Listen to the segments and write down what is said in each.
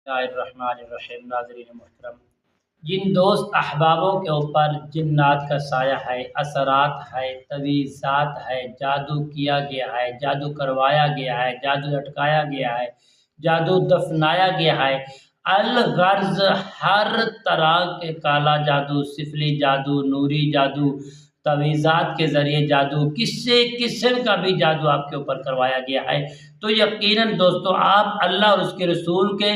बिस्मिल्लाहिर्रहमानिर्रहीम। नाज़रीन मोहतरम, जिन दोस्त अहबाबों के ऊपर जिन्नात का साया है, असरात है, तवीज़ात है, जादू किया गया है, जादू करवाया गया है, जादू लटकाया गया है, जादू दफनाया गया है, अलगर्ज हर तरह के काला जादू, सिफली जादू, नूरी जादू, तवीज़ात के ज़रिए जादू, किसी किस्म का भी जादू आपके ऊपर करवाया गया है, तो यकीनन दोस्तों आप अल्लाह और उसके रसूल के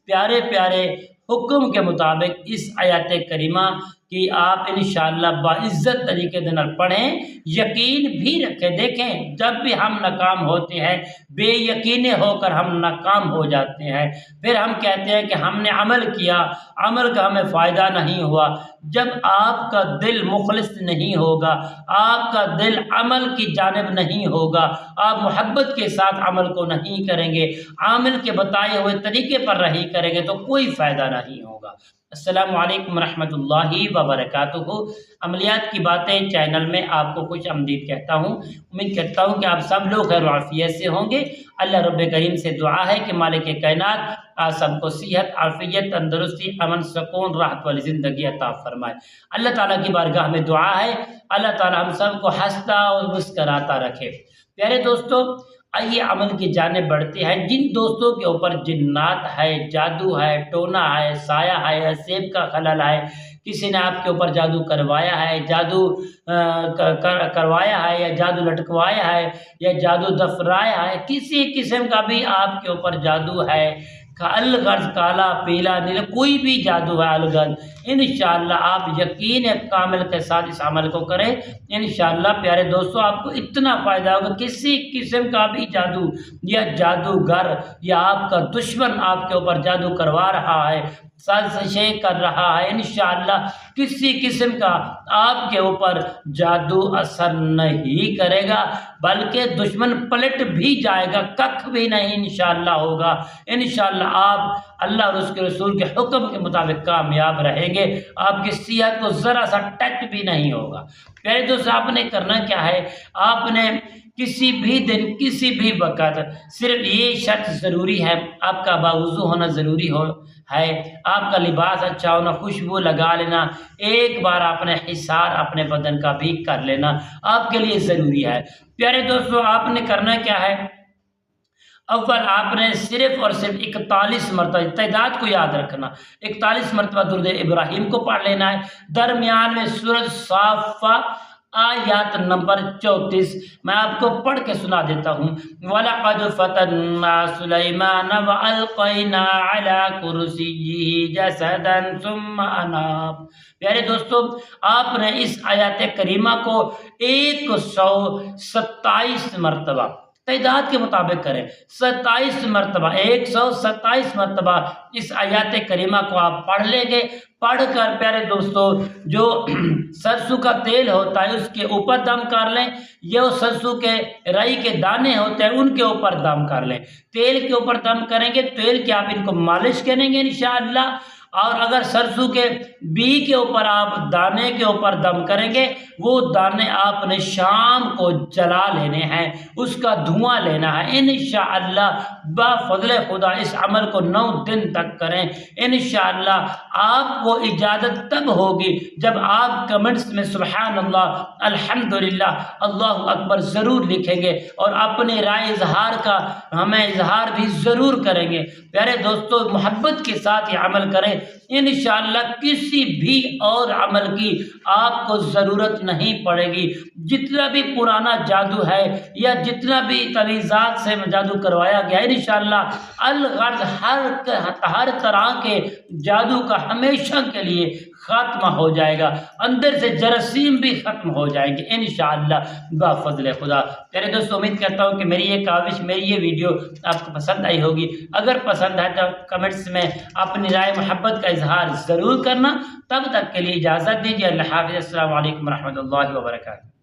प्यारे प्यारे हुक्म के मुताबिक इस आयत करीमा कि आप इंशाअल्लाह बाइज़्ज़त तरीके से पढ़ें, यकीन भी रखें। देखें, जब भी हम नाकाम होते हैं, बेयकीने होकर हम नाकाम हो जाते हैं, फिर हम कहते हैं कि हमने अमल किया, अमल का हमें फ़ायदा नहीं हुआ। जब आपका दिल मुखलिस नहीं होगा, आपका दिल अमल की जानिब नहीं होगा, आप मोहब्बत के साथ अमल को नहीं करेंगे, अमल के बताए हुए तरीके पर नहीं करेंगे, तो कोई फ़ायदा नहीं होगा। अस्सलामु अलैकुम रहमतुल्लाहि व बरकातुहू। अमलियात की बातें चैनल में आपको खुश आमदीद कहता हूँ। उम्मीद करता हूँ कि आप सब लोग खैर आफियत से होंगे। अल्लाह रब्बे करीम से दुआ है कि मालिक कायनात आप सबको सेहत, आफियत, तंदुरुस्ती, अमन, सुकून, राहत वाली ज़िंदगी अता फरमाए। अल्लाह ताला की बारगाह में दुआ है, अल्लाह ताला हम सबको हंसता और मुस्कराता रखे। प्यारे दोस्तों, आइए अमल की जाने बढ़ते हैं। जिन दोस्तों के ऊपर जिन्नात है, जादू है, टोना है, साया है, सेब का खलल है, किसी ने आपके ऊपर जादू करवाया है, जादू करवाया है, या जादू लटकवाया है, या जादू दफराया है, किसी किस्म का भी आपके ऊपर जादू है, अलगर्ज काला, पीला, नीला, कोई भी जादू है अलगर्ज, इंशाअल्लाह आप यकीन कामिल के साथ इस अमल को करें। इंशाअल्लाह प्यारे दोस्तों, आपको इतना फ़ायदा होगा। किसी किस्म का भी जादू या जादूगर या आपका दुश्मन आपके ऊपर जादू करवा रहा है, साजिशें कर रहा है, इंशाअल्लाह किसी किस्म का आपके ऊपर जादू असर नहीं करेगा, बल्कि दुश्मन पलट भी जाएगा, कख भी नहीं इंशाअल्लाह होगा। इंशाअल्लाह आप अल्लाह और उसके रसूल के हुक्म के मुताबिक कामयाब रहेंगे, आपकी सेहत को ज़रा सा टच भी नहीं होगा। प्यारे दोस्तों, आपने करना क्या है, आपने किसी भी दिन किसी भी वक़्त सिर्फ ये शर्त ज़रूरी है, आपका बावुज़ू होना ज़रूरी है, आपका लिबास अच्छा होना, खुशबू लगा लेना, एक बार आपने हिसार अपने बदन का भी कर लेना आपके लिए ज़रूरी है। प्यारे दोस्तों, आपने करना क्या है, अव्वल आपने सिर्फ और सिर्फ 41 मरतबा, तादाद को याद रखना, 41 मरतबा दुरूद इब्राहिम को पढ़ लेना है। दरमियान में सूरह साफ़ा आयत नंबर 34 मैं आपको पढ़ के सुना देता हूँ। वलक़द फ़तन्ना सुलैमान व अलक़ैना अला कुर्सिय्यिही जसदन सुम्मा अनाब। प्यारे दोस्तों, आपने इस आयत करीमा को 127 मरतबा तादाद के मुताबिक करें, 27 मरतबा, 127 मरतबा इस आयत करीमा को आप पढ़ लेंगे। पढ़कर प्यारे दोस्तों, जो सरसों का तेल होता है उसके ऊपर दम कर लें, ये सरसों के राई के दाने होते हैं उनके ऊपर दम कर लें। तेल के ऊपर दम करेंगे, तेल के आप इनको मालिश करेंगे इंशाअल्लाह। और अगर सरसों के बी के ऊपर आप दाने के ऊपर दम करेंगे, वो दाने आपने शाम को जला लेने हैं, उसका धुआं लेना है इंशाअल्लाह। बाफ़ज़ल खुदा इस अमल को 9 दिन तक करें इंशाअल्लाह। आपको इजाज़त तब होगी जब आप कमेंट्स में सुब्हानअल्लाह, अल्हम्दुलिल्लाह, अल्लाहु अकबर ज़रूर लिखेंगे और अपनी राय इजहार का हमें इजहार भी ज़रूर करेंगे। प्यारे दोस्तों, मोहब्बत के साथ ये अमल करें, इंशाअल्लाह किसी भी और अमल की आपको ज़रूरत नहीं पड़ेगी। जितना भी पुराना जादू है या जितना भी तवीज़ात से जादू करवाया गया, इंशाअल्लाह अलगर्ज हर तरह के जादू का हमेशा के लिए ख़त्म हो जाएगा, अंदर से जरासीम भी ख़त्म हो जाएंगे इंशाअल्लाह बाफ़ज़ल खुदा। मेरे दोस्तों, उम्मीद करता हूँ कि मेरी ये काविश, मेरी ये वीडियो आपको पसंद आई होगी। अगर पसंद है तो कमेंट्स में अपनी राय मोहब्बत का इजहार ज़रूर करना। तब तक के लिए इजाज़त दीजिए। अल्लाह हाफ़िज़। अस्सलामु अलैकुम रहमतुल्लाहि व बरकातुहू।